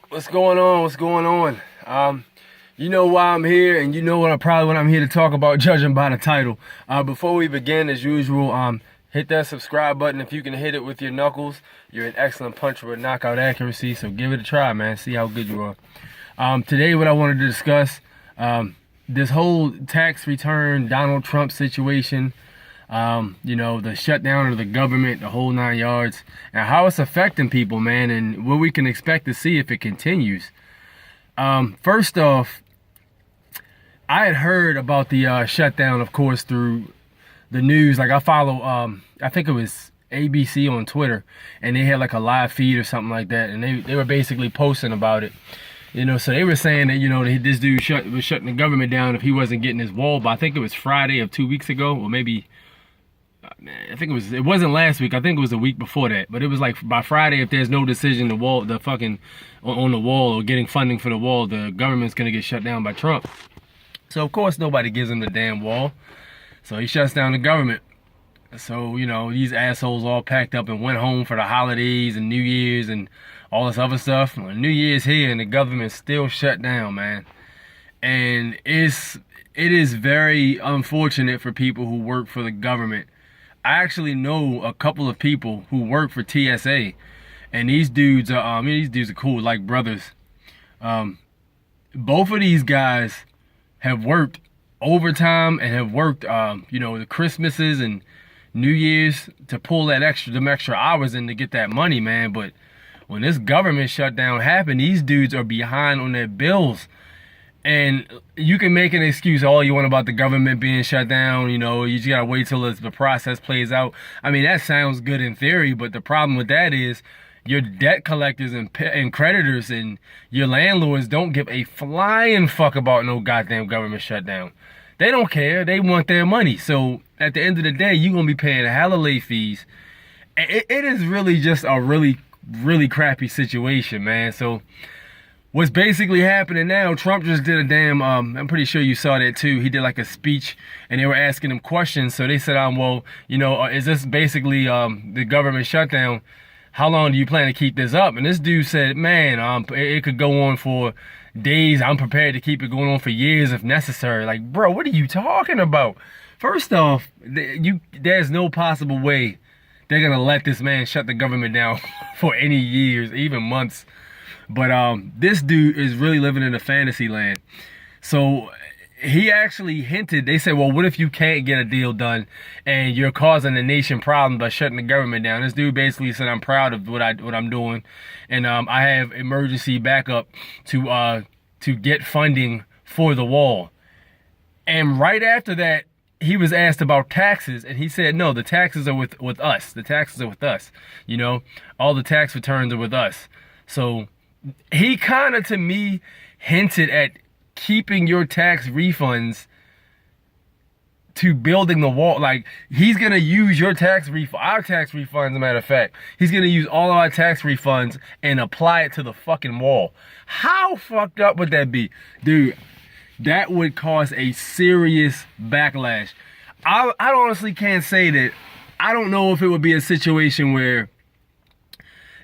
What's going on? What's going on? You know why I'm here, and you know what I'm here to talk about, judging by the title. Before we begin, as usual, hit that subscribe button. If you can hit it with your knuckles, you're an excellent puncher with knockout accuracy. So give it a try, man. See how good you are. Today, what I wanted to discuss, this whole tax return Donald Trump situation. The shutdown of the government, the whole 9 yards, and how it's affecting people, man, and what we can expect to see if it continues. First off, I had heard about the shutdown, of course, through the news. Like, I follow, I think it was ABC on Twitter, and they had like a live feed or something like that, and they were basically posting about it. So they were saying that, this dude was shutting the government down if he wasn't getting his wall. But I think it was Friday of 2 weeks ago, or maybe, I think it wasn't last week. I think it was a week before that. But it was like by Friday, if there's no decision, on the wall or getting funding for the wall, the government's going to get shut down by Trump. So, of course, nobody gives him the damn wall. So he shuts down the government. So, these assholes all packed up and went home for the holidays and New Year's and all this other stuff. Well, New Year's here and the government's still shut down, man. And it is very unfortunate for people who work for the government. I actually know a couple of people who work for TSA, and these dudes are cool, like brothers. Both of these guys have worked overtime and have worked, the Christmases and New Year's to pull them extra hours in to get that money, man. But when this government shutdown happened, these dudes are behind on their bills. And you can make an excuse all you want about the government being shut down. You just gotta wait till the process plays out. I mean, that sounds good in theory, but the problem with that is your debt collectors and creditors and your landlords don't give a flying fuck about no goddamn government shutdown. They don't care. They want their money. So at the end of the day, you're going to be paying a hella late fees. It is really just a really, really crappy situation, man. So what's basically happening now, Trump just did a damn, I'm pretty sure you saw that too. He did like a speech and they were asking him questions. So they said, is this basically the government shutdown? How long do you plan to keep this up? And this dude said, man, it could go on for days. I'm prepared to keep it going on for years if necessary. Like, bro, what are you talking about? First off, there's no possible way they're going to let this man shut the government down for any years, even months. But this dude is really living in a fantasy land. So he actually hinted, they said, well, what if you can't get a deal done and you're causing the nation problems by shutting the government down? This dude basically said, I'm proud of what I'm doing, and I have emergency backup to get funding for the wall. And right after that, he was asked about taxes, and he said, no, the taxes are with us. The taxes are with us. All the tax returns are with us. So he kind of, to me, hinted at keeping your tax refunds to building the wall. Like, he's gonna use your our tax refunds, as a matter of fact. He's gonna use all of our tax refunds and apply it to the fucking wall. How fucked up would that be? Dude, that would cause a serious backlash. I honestly can't say that. I don't know if it would be a situation where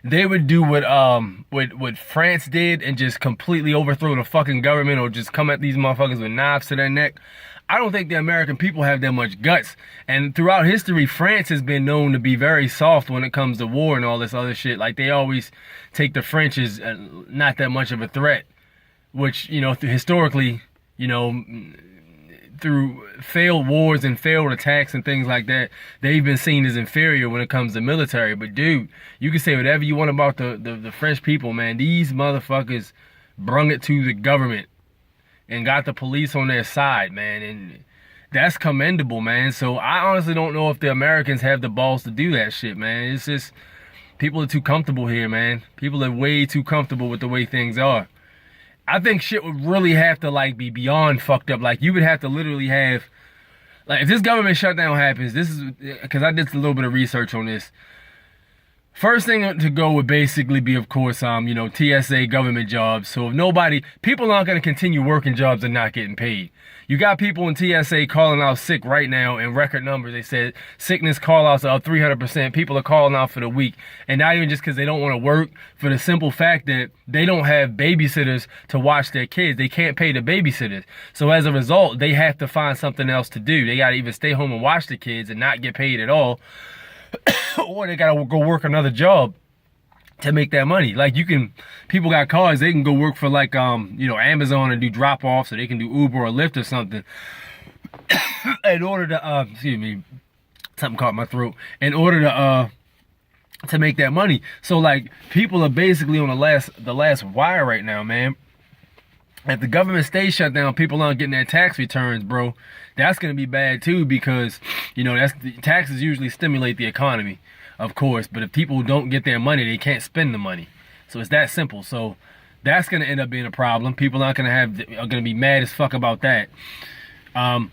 they would do what France did and just completely overthrow the fucking government, or just come at these motherfuckers with knives to their neck. I don't think the American people have that much guts. And throughout history, France has been known to be very soft when it comes to war and all this other shit. Like, they always take the French as not that much of a threat, which, historically, through failed wars and failed attacks and things like that, they've been seen as inferior when it comes to military. But dude, you can say whatever you want about the French people, man. These motherfuckers brung it to the government and got the police on their side, man. And that's commendable, man. So I honestly don't know if the Americans have the balls to do that shit, man. It's just, people are too comfortable here, man. People are way too comfortable with the way things are. I think shit would really have to, like, be beyond fucked up. Like, you would have to literally have, like, if this government shutdown happens, this is, because I did a little bit of research on this. First thing to go would basically be, of course, TSA government jobs. So if people aren't going to continue working jobs and not getting paid. You got people in TSA calling out sick right now in record numbers. They said sickness call outs are up 300%. People are calling out for the week. And not even just because they don't want to work, for the simple fact that they don't have babysitters to watch their kids. They can't pay the babysitters. So as a result, they have to find something else to do. They got to either stay home and watch the kids and not get paid at all, or they gotta go work another job to make that money. Like people got cars, they can go work for like Amazon and do drop offs, or they can do Uber or Lyft or something. In order to excuse me, something caught my throat. In order to make that money. So like people are basically on the last wire right now, man. If the government stays shut down, people aren't getting their tax returns, bro. That's going to be bad too, because, taxes usually stimulate the economy, of course. But if people don't get their money, they can't spend the money. So it's that simple. So that's going to end up being a problem. People are going to be mad as fuck about that. So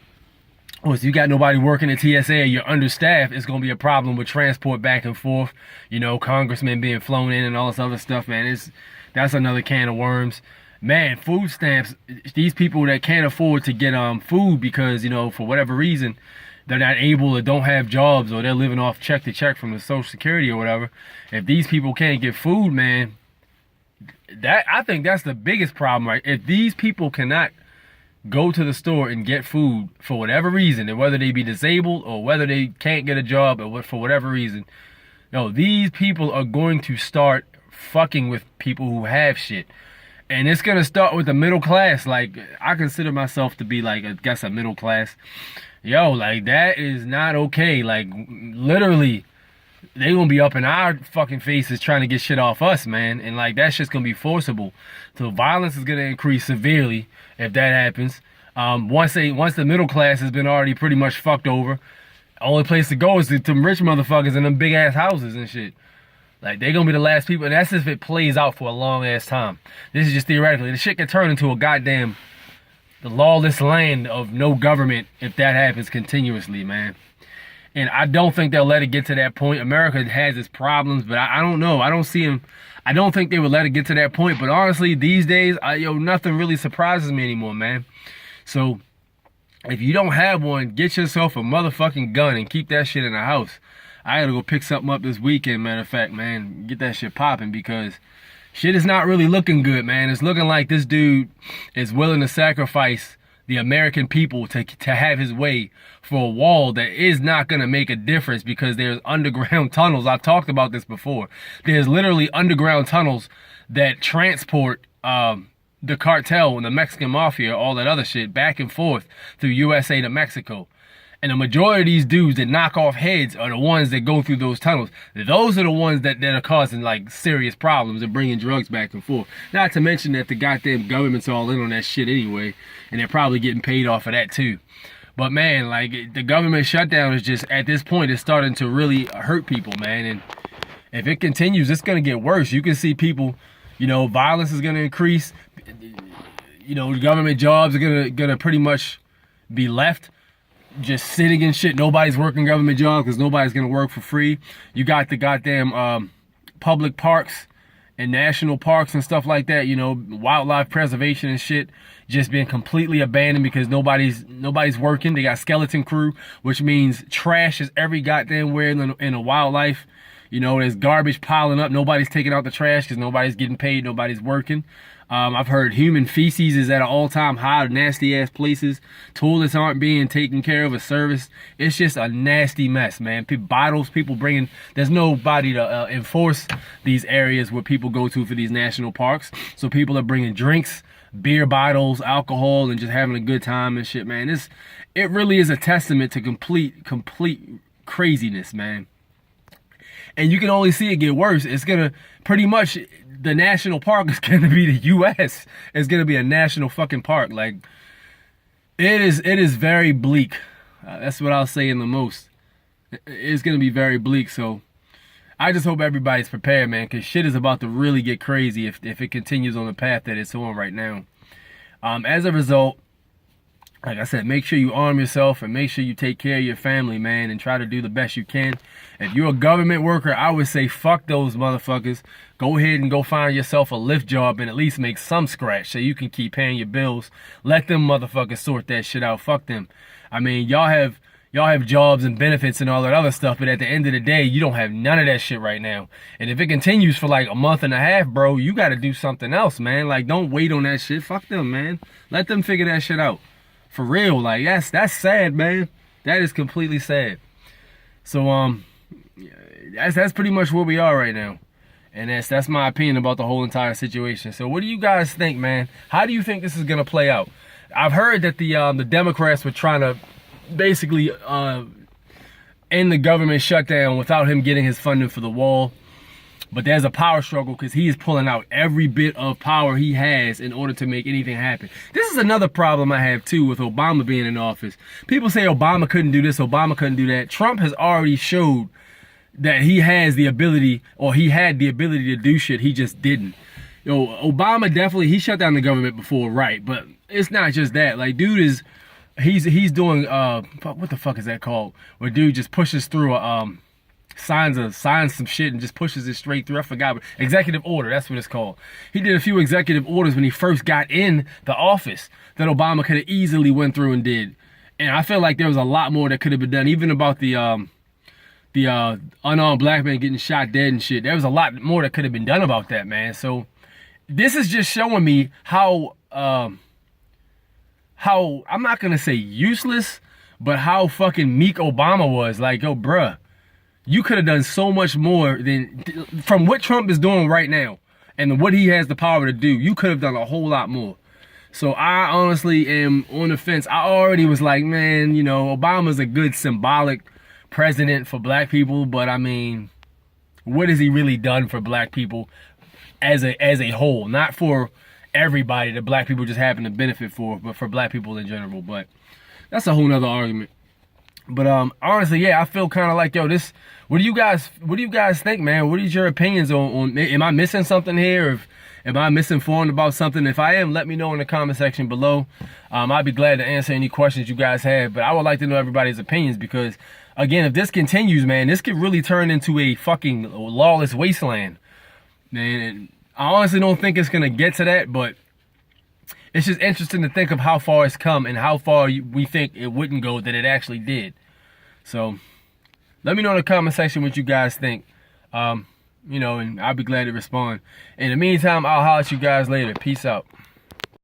you got nobody working at TSA, or you're understaffed, it's going to be a problem with transport back and forth. Congressmen being flown in and all this other stuff, man. That's another can of worms. Man, food stamps, these people that can't afford to get food because, for whatever reason, they're not able or don't have jobs, or they're living off check to check from the Social Security or whatever. If these people can't get food, man, I think that's the biggest problem, right? If these people cannot go to the store and get food for whatever reason, and whether they be disabled or whether they can't get a job or for whatever reason, these people are going to start fucking with people who have shit. And it's going to start with the middle class. Like, I consider myself to be, like, I guess a middle class. Like, that is not okay. Like, literally, they going to be up in our fucking faces trying to get shit off us, man. And, like, that shit's going to be forcible. So violence is going to increase severely if that happens. Once the middle class has been already pretty much fucked over, only place to go is to them rich motherfuckers in them big-ass houses and shit. Like, they're going to be the last people, and that's if it plays out for a long-ass time. This is just theoretically. The shit can turn into the lawless land of no government if that happens continuously, man. And I don't think they'll let it get to that point. America has its problems, but I don't know. I don't see them. I don't think they would let it get to that point. But honestly, these days, nothing really surprises me anymore, man. So, if you don't have one, get yourself a motherfucking gun and keep that shit in the house. I gotta go pick something up this weekend, matter of fact, man. Get that shit popping, because shit is not really looking good, man. It's looking like this dude is willing to sacrifice the American people to have his way for a wall that is not gonna make a difference, because there's underground tunnels. I've talked about this before. There's literally underground tunnels that transport the cartel and the Mexican mafia, all that other shit, back and forth through USA to Mexico. And the majority of these dudes that knock off heads are the ones that go through those tunnels. Those are the ones that are causing, like, serious problems and bringing drugs back and forth. Not to mention that the goddamn government's all in on that shit anyway, and they're probably getting paid off of that too. But, man, like, the government shutdown is just, at this point, it's starting to really hurt people, man. And if it continues, it's going to get worse. You can see people, violence is going to increase. Government jobs are gonna pretty much be left just sitting and shit. Nobody's working government jobs because nobody's gonna work for free. You got the goddamn public parks and national parks and stuff like that, wildlife preservation and shit just being completely abandoned because nobody's working. They got skeleton crew, which means trash is every goddamn where in a wildlife. There's garbage piling up. Nobody's taking out the trash because nobody's getting paid. Nobody's working. I've heard human feces is at an all-time high, nasty-ass places. Toilets aren't being taken care of or serviced. It's just a nasty mess, man. Bottles, people bringing... There's nobody to enforce these areas where people go to for these national parks. So people are bringing drinks, beer bottles, alcohol, and just having a good time and shit, man. It really is a testament to complete craziness, man. And you can only see it get worse. It's going to pretty much... The national park is going to be the U.S. It's going to be a national fucking park. Like, it is very bleak. That's what I'll say in the most. It's going to be very bleak. So I just hope everybody's prepared, man, because shit is about to really get crazy if it continues on the path that it's on right now. As a result, like I said, make sure you arm yourself and make sure you take care of your family, man, and try to do the best you can. If you're a government worker, I would say fuck those motherfuckers. Go ahead and go find yourself a Lyft job and at least make some scratch so you can keep paying your bills. Let them motherfuckers sort that shit out. Fuck them. I mean, y'all have jobs and benefits and all that other stuff, but at the end of the day, you don't have none of that shit right now. And if it continues for like a month and a half, bro, you got to do something else, man. Like, don't wait on that shit. Fuck them, man. Let them figure that shit out. For real, like that's sad, man. That is completely sad. So that's pretty much where we are right now, and that's my opinion about the whole entire situation. So what do you guys think, man? How do you think this is gonna play out? I've heard that the Democrats were trying to basically end the government shutdown without him getting his funding for the wall. But there's a power struggle because he is pulling out every bit of power he has in order to make anything happen. This is another problem I have too with Obama being in office. People say Obama couldn't do this, Obama couldn't do that. Trump has already showed that he has the ability, or he had the ability to do shit, he just didn't. Obama definitely, he shut down the government before, right? But it's not just that. Like, dude is, he's doing, what the fuck is that called? Where dude just pushes through signs some shit and just pushes it straight through. I forgot, but executive order, that's what it's called. He did a few executive orders when he first got in the office that Obama could have easily went through and did. And I feel like there was a lot more that could have been done, even about the unarmed black man getting shot dead and shit. There was a lot more that could have been done about that, man. So this is just showing me how I'm not gonna say useless, but how fucking meek Obama was. Like, yo, bruh, you could have done so much more than from what Trump is doing right now and what he has the power to do. You could have done a whole lot more. So I honestly am on the fence. I already was like, man, Obama's a good symbolic president for black people, but I mean, what has he really done for black people as a whole? Not for everybody that black people just happen to benefit for, but for black people in general. But that's a whole nother argument. But honestly, yeah, I feel kind of like, yo, this. What do you guys think, man? What is your opinions on? Am I missing something here? Or am I misinformed about something? If I am, let me know in the comment section below. I'd be glad to answer any questions you guys have. But I would like to know everybody's opinions because, again, if this continues, man, this could really turn into a fucking lawless wasteland, man. And I honestly don't think it's gonna get to that, but it's just interesting to think of how far it's come and how far we think it wouldn't go that it actually did. So let me know in the comment section what you guys think. And I'll be glad to respond. In the meantime, I'll holler at you guys later. Peace out.